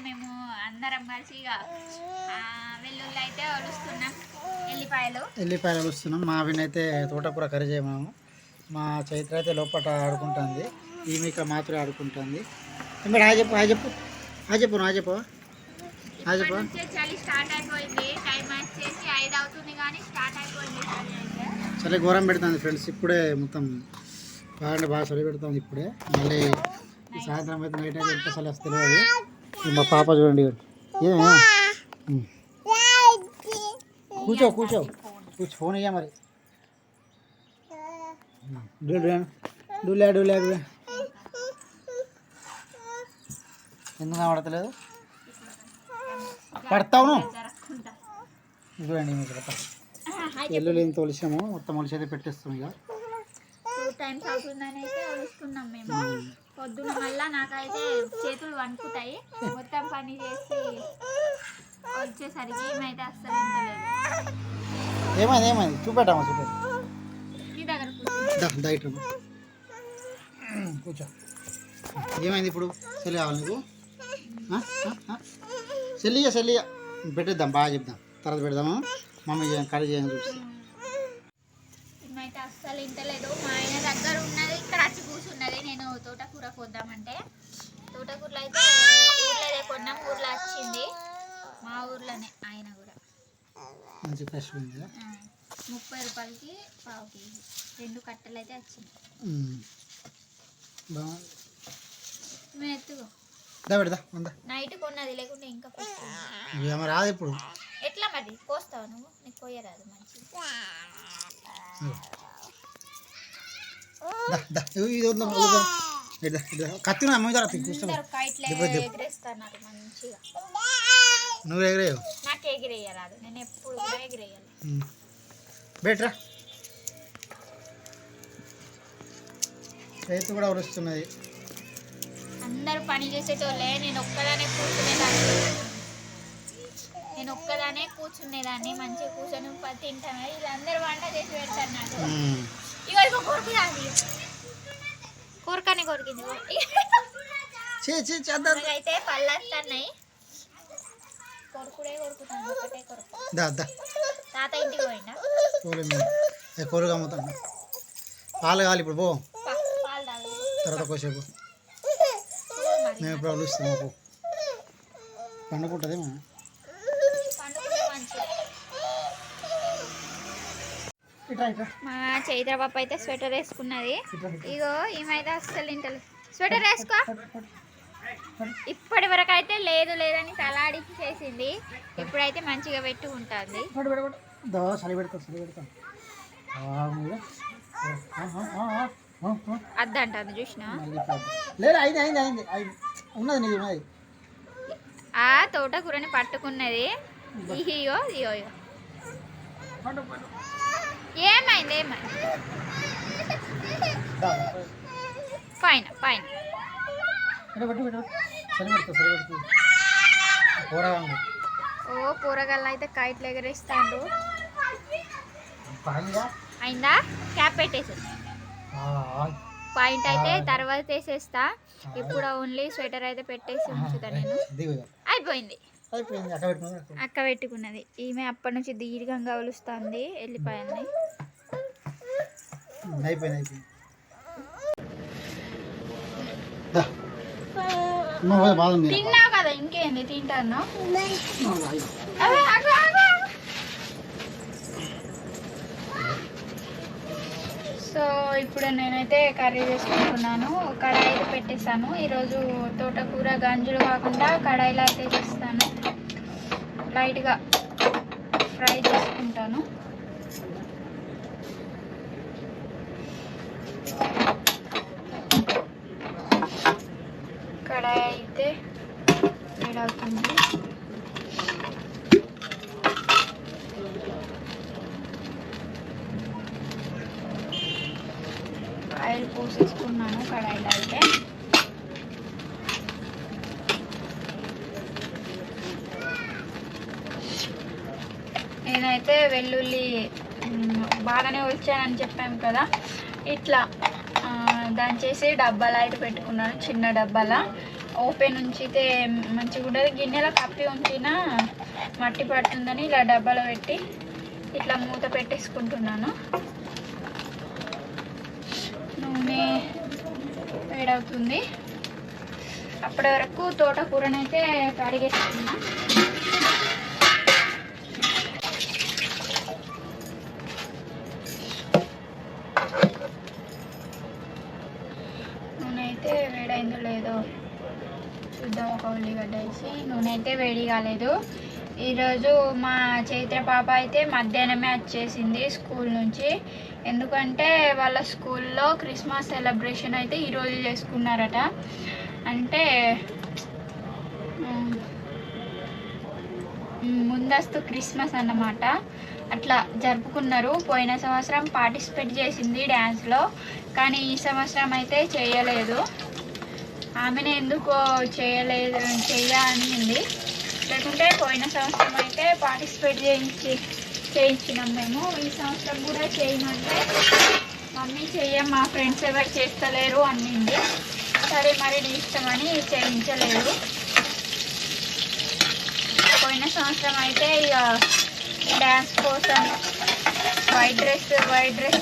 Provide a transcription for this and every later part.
మేము అందరం కలిసి ఇక వెల్లుల్లి అయితే ఒలుస్తున్నాం. ఎల్లిపాయలు ఒలుస్తున్నాం. మా వినైతే తోటకూర కర్రీ చేయమన్నాము. మా చైత్ర అయితే లోపల ఆడుకుంటుంది. ఈమె ఇక్కడ మాత్రమే ఆడుకుంటుంది. ఇంకా హాయ్ చెప్పు హాయ్ చెప్పు హాయ్ చెప్పు హాయ్ చెప్పు హాయ్ చెప్పు. చలి స్టార్ట్ అయిపోయింది. టైం వచ్చేసి 5 అవుతుంది కానీ స్టార్ట్ అయిపోయింది చలి అయితే. చలి ఘోరం పెడుతుంది ఫ్రెండ్స్. ఇప్పుడే మొత్తం బాగా చలి పెడుతుంది. ఇప్పుడే మళ్ళీ సాయంత్రం అయితే నైట్ అయితే ఎంత చలి వస్తుంది అది. మా పాప చూడండి. కూర్చో కూర్చో కూర్చో ఫోన్ ఇయ్యా మరి. డూలే ఎందుకు పడతలేదు పడతావును. చూడండి ఎల్లుల్లి ఎంత ఒలిసాము మొత్తం ఒలిసి అయితే పెట్టేస్తాం. ఇక 2 times అవుతుందని అయితే ఒలుస్తున్నాం మేము. పొద్దున్న వల్ల నాకైతే చేతులు వణుకుతాయి. మొత్తం పని చేసి వచ్చేసరికి ఏమైతే అస్సలు ఇంతలేదు. ఏమైంది చూపెట్టామా మీ దగ్గర కూర్చో. ఏమైంది ఇప్పుడు? సెల్లి కావాలి నీకు? సెల్లియా పెట్టేద్దాం. బాగా చెప్దాం తర్వాత పెడదామా. మమ్మీ కర్రీ చేయని చూపిస్తాం. ఇమైతే అస్సలు ఇంతలేదు. మా ఆయన దగ్గర ఉన్నది ఇక్కడ వచ్చి కూర్చున్నది. నేను తోటకూర కొద్దామంటే తోటకూరలో అయితే ఊర్లోనే కొన్నాం. ఊర్లో వచ్చింది మా ఊర్లోనే. ఆయన కూడా మంచి ఫ్రెష్ ఉంది. 30 రూపాయలకి పావు కేజీ 2 కట్టలు అయితే వచ్చింది. నైట్ కొన్నది లేకుంటే ఇంకా రాదు ఇప్పుడు. ఎట్లా మరి కోస్తావు నువ్వు? నీకు కొయ్యరాదు మంచి. కత్తి నువ్వు ఎగిరేయవు. నాకు ఎగిరేయరాదు. నేను ఎప్పుడు కూడా ఎగిరేయాలి. బెటరా రైతు కూడా వస్తున్నది. అందరూ పని చేసేటోళ్ళే. నేను ఒక్కదానే కూర్చునేదాన్ని. మంచిగా కూర్చొని తింటాను. వీళ్ళందరూ వంట చేసి పెడతారు నాకు. ఇక కొరుకుదాది కొరకనే కొరికింది. అయితే పళ్ళు వస్తున్నాయి. కొరుకుడే కొరుకుతాను. ఒకటే కొరకు. తాత ఇంటికి పోయిందా? కొరుగు అమ్ముతాను. పాలు కావాలి ఇప్పుడు. పో పాలు తాగు తర్వాత కోసేపు. మేము ఇప్పుడు అలుస్తాము. పండుకుంటుంది. మా చైత్ర పాప అయితే స్వెటర్ వేసుకున్నది. ఇగో ఈమైతే అస్సలు ఇంటలేదు. స్వెటర్ వేసుకో. ఇప్పటి వరకు అయితే లేదని తలాడించి చేసింది. ఇప్పుడైతే మంచిగా పెట్టుకుంటుంది. అద్దంటుంది చూసినా. ఆ తోటకూరని పట్టుకున్నది. ఇయో ఏమైంది పైన ఓ కూరగాయలు అయితే కైట్లు ఎగరేస్తాడు. అయిందా? క్యాప్ పెట్టేసి పాయింట్ అయితే తర్వాత వేసేస్తా. ఇప్పుడు ఓన్లీ స్వెటర్ అయితే పెట్టేసి ఉంచుతా నేను. అయిపోయింది. అక్క పెట్టుకున్నది. ఈమె అప్పటి నుంచి దీర్ఘంగా ఒలుస్తుంది ఎల్లిపాయల్ని. తిన్నావు కదా ఇంకేంది తింటాను. సో ఇప్పుడు నేనైతే కర్రీ చేసుకుంటున్నాను. కడాయి అయితే పెట్టేసాను. ఈరోజు తోటకూర గంజులు కాకుండా కడాయిలో అయితే చేస్తాను. లైట్గా ఫ్రై చేసుకుంటాను. కడాయి అయితే వేడవుతుంది. ఆయిల్ పోసేసుకున్నాను కడాయిలో అయితే. నేనైతే వెల్లుల్లి బాగానే వచ్చానని చెప్పాము కదా. ఇట్లా దాని చేసి డబ్బాలో అయితే పెట్టుకున్నాను. చిన్న డబ్బాలో ఓపెన్ ఉంచితే మంచిగా ఉండదు. గిన్నెలో కప్పి ఉంచినా మట్టి పడుతుందని ఇలా డబ్బాలో పెట్టి ఇట్లా మూత పెట్టేసుకుంటున్నాను. నూనె వేడవుతుంది. అప్పటి వరకు తోటకూరనైతే కడిగేసుకున్నా. నూనె అయితే వేడైందో లేదో చూద్దాం. ఒక ఉల్లిగడ్డ వేసి. నూనె అయితే వేడి కాలేదు. ఈరోజు మా చైత్ర పాప అయితే మధ్యాహ్నమే వచ్చేసింది స్కూల్ నుంచి. ఎందుకంటే వాళ్ళ స్కూల్లో క్రిస్మస్ సెలబ్రేషన్ అయితే ఈరోజు చేసుకున్నారట. అంటే ముందస్తు క్రిస్మస్ అన్నమాట. అట్లా జరుపుకున్నారు. పోయిన సంవత్సరం పార్టిసిపేట్ చేసింది డ్యాన్స్లో, కానీ ఈ సంవత్సరం అయితే చేయలేదు. ఆమెను ఎందుకో చెయ్యాలనింది. లేకుంటే పోయిన సంవత్సరం అయితే పార్టిసిపేట్ చేయించినాం మేము. ఈ సంవత్సరం కూడా చేయమంటే మమ్మీ మా ఫ్రెండ్స్ ఎవరు చేస్తలేరు అనింది. సరే మరి నీ ఇష్టమని చేయించలేదు. పోయిన సంవత్సరం అయితే ఇక డ్యాన్స్ కోసం వైట్ డ్రెస్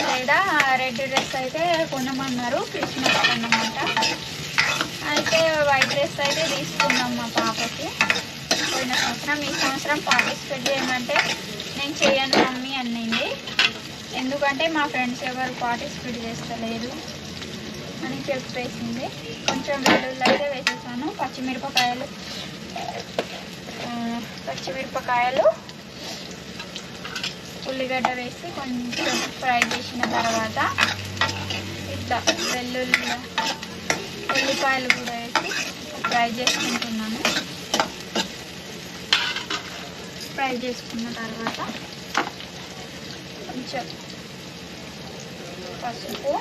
లేదా రెడ్ డ్రెస్ అయితే కొనమన్నారు క్రిస్మస్ అన్నమాట. అయితే వైట్ డ్రెస్ అయితే తీసుకున్నాం మా పాపకి పోయిన సంవత్సరం. ఈ సంవత్సరం పార్టిసిపేట్ చేయమంటే నేను చేయను మమ్మీ అనింది. ఎందుకంటే మా ఫ్రెండ్స్ ఎవరు పార్టిసిపేట్ చేస్తలేరు అని చెప్పేసింది. కొంచెం వెల్లుల్లి అయితే వేసేసాను. పచ్చిమిరపకాయలు ఉల్లిగడ్డ వేసి కొంచెం ఫ్రై చేసిన తర్వాత ఇట్లా ఉల్లిపాయలు కూడా వేసి ఫ్రై చేసుకుంటున్నాను. ఫ్రై చేసుకున్న తర్వాత కొంచెం పసుపు,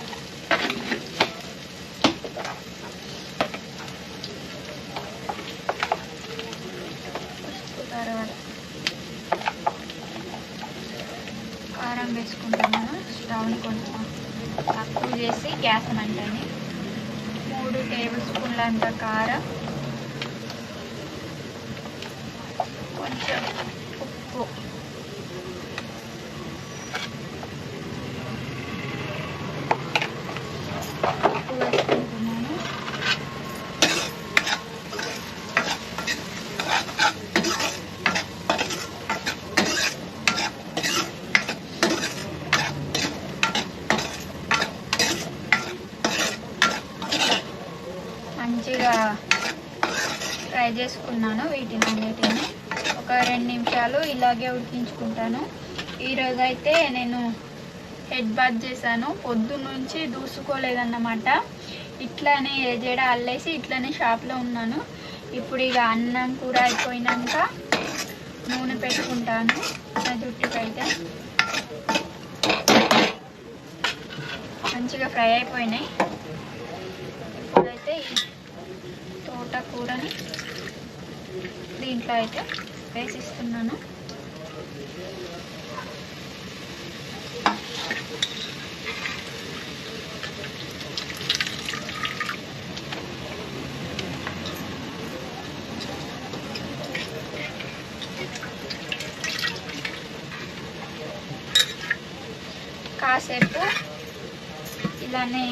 తర్వాత కారం వేసుకుంటున్నాను. స్టవ్ని కొంచెం తక్కువ చేసి గ్యాస్ మంటని 3 టేబుల్ స్పూన్ల అంత కారం, కొంచెం ఉప్పు, వేసుకుంటున్నాను. మంచిగా ఫ్రై చేసుకున్నాను. వీటిని ఒక 2 నిమిషాలు ఇలాగే ఉడికించుకుంటాను. ఈరోజు అయితే నేను హెడ్ బాత్ చేశాను. పొద్దున్నుంచి దూసుకోలేదన్నమాట. ఇట్లానే జడ అల్లేసి ఇట్లానే షాప్లో ఉన్నాను. ఇప్పుడు ఇక అన్నం కూర అయిపోయినాక నూనె పెట్టుకుంటాను నా జుట్టుకైతే. మంచిగా ఫ్రై అయిపోయినాయి. ఇప్పుడైతే తోటకూరని దీంట్లో అయితే వేసిస్తున్నాను. కాసేపు ఇలానే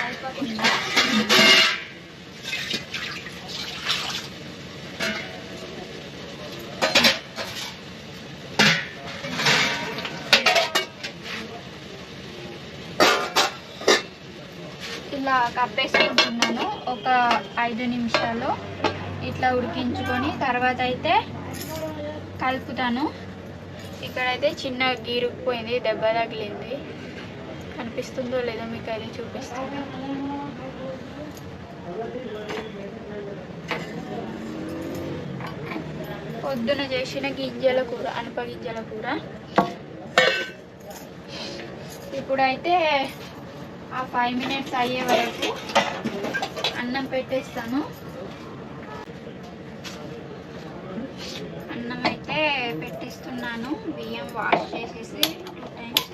అయిపోకుండా ఇలా కప్పేసుకుంటున్నాను. ఒక 5 నిమిషాలు ఇట్లా ఉడికించుకొని తర్వాత అయితే కలుపుతాను. ఇక్కడైతే చిన్న గీరుకుపోయింది, దెబ్బ తగిలింది. కనిపిస్తుందో లేదో మీకు అయితే చూపిస్తాను. పొద్దున చేసిన గింజల కూర, అనప గింజల కూర. ఇప్పుడైతే ఆ 5 మినిట్స్ అయ్యే వరకు అన్నం పెట్టేస్తాను. అన్నం అయితే పెట్టిస్తున్నాను. బియ్యం వాష్ చేసేసి 2 టైమ్స్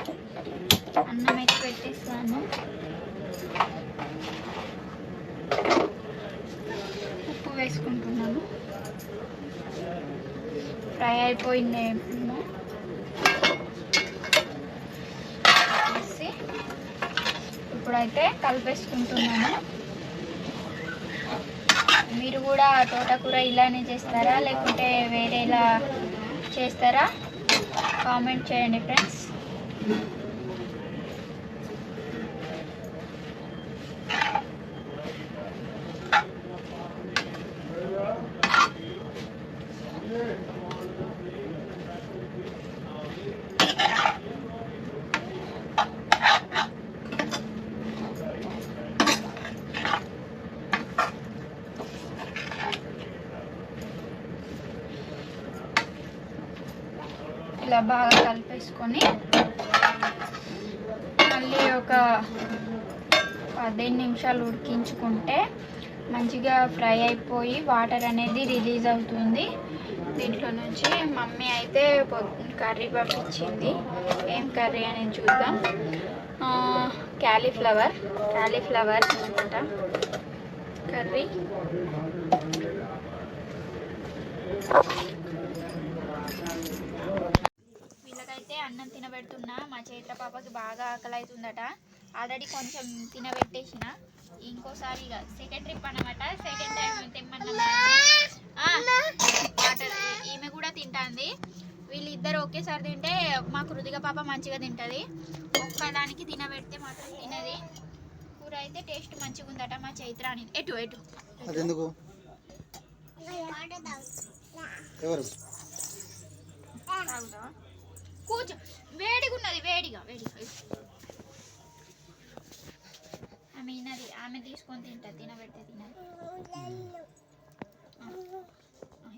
అన్నం అయితే పెట్టిస్తాను. ఉప్పు వేసుకుంటున్నాను. ఫ్రై అయిపోయింది వేసి ఇప్పుడైతే కలిపేసుకుంటున్నాను. మీరు కూడా తోటకూర ఇలానే చేస్తారా లేకుంటే వేరేలా చేస్తారా? కామెంట్ చేయండి ఫ్రెండ్స్. ఇలా బాగా కలిపేసుకొని మళ్ళీ ఒక 15 నిమిషాలు ఉడికించుకుంటే మంచిగా ఫ్రై అయిపోయి వాటర్ అనేది రిలీజ్ అవుతుంది. దీంట్లో నుంచి మమ్మీ అయితే కర్రీ పంపించింది. ఏం కర్రీ అనేది చూద్దాం. క్యాలీఫ్లవర్ అనుకుంటా కర్రీ. వీళ్ళకైతే అన్నం తినబెడుతున్నా. మా చైత్ర పాపకి బాగా ఆకలి అవుతుందట. ఆల్రెడీ కొంచెం తినబెట్టేసిన. ఇంకోసారి ఇక సెకండ్ ట్రిప్ అనమాట. సెకండ్ టైం తెమ్మన్నా వాటర్ ఈమె కూడా తింటుంది. వీళ్ళిద్దరు ఒకేసారి తింటే మా కృతిక పాప మంచిగా తింటుంది. ఒక్కదానికి తినబెడితే మాత్రం తినది. కూర అయితే టేస్ట్ మంచిగా ఉందట. మా చైత్ర అని ఎటు అదెందుకు ఎవరు కూర్చో. వేడిగా ఉన్నది. వేడిగా ఆమె తీసుకొని తింటుంది. తినబెడితే తినది.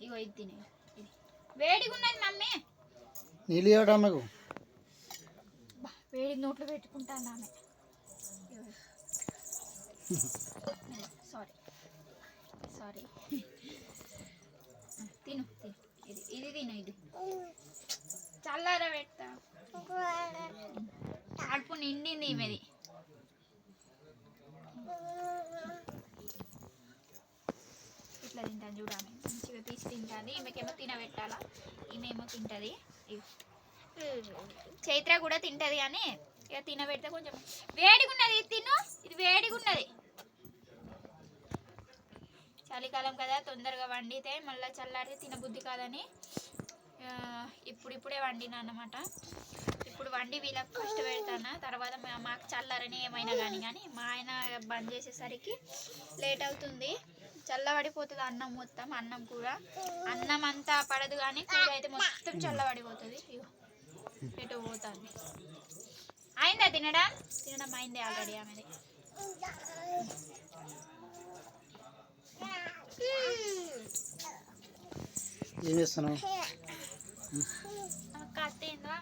ఇగో ఇది తినే. వేడిగా ఉన్నది మమ్మీ. నీళ్ళు ఇవ్వడం ఆమెకు. వేడి నోట్లో పెట్టుకుంటాను ఆమె. సారీ తిను ఇది తిను. ఇది చల్లార పెడతా. కడుపు నిండింది ఈమెది. ఇట్లా తింటాను చూడాలి. మంచిగా తీసి తింటుంది. ఈమెకేమో తినబెట్టాలా. ఈమెమో తింటుంది. చైత్ర కూడా తింటుంది కానీ ఇక తినబెడితే కొంచెం వేడిగా ఉన్నది. తిను. ఇది వేడిగా ఉన్నది. చలికాలం కదా, తొందరగా వండితే మళ్ళీ చల్లారితే తినబుద్ధి కాదని ఇప్పుడిప్పుడే వండినా అన్నమాట. ఇప్పుడు వండి వీళ్ళకి ఫస్ట్ పెడతాను. తర్వాత మాకు చల్లారని ఏమైనా కానీ మా ఆయన బంద్ చేసేసరికి లేట్ అవుతుంది. చల్లబడిపోతుంది అన్నం మొత్తం. అన్నం కూర అన్నం అంతా పడదు కానీ కూర అయితే మొత్తం చల్లబడిపోతుంది. ఎటు పోతుంది. అయిందా తినడం అయింది ఆల్రెడీ ఆమెది. ఏం చేస్తున్నావు? కత్తి ఏందో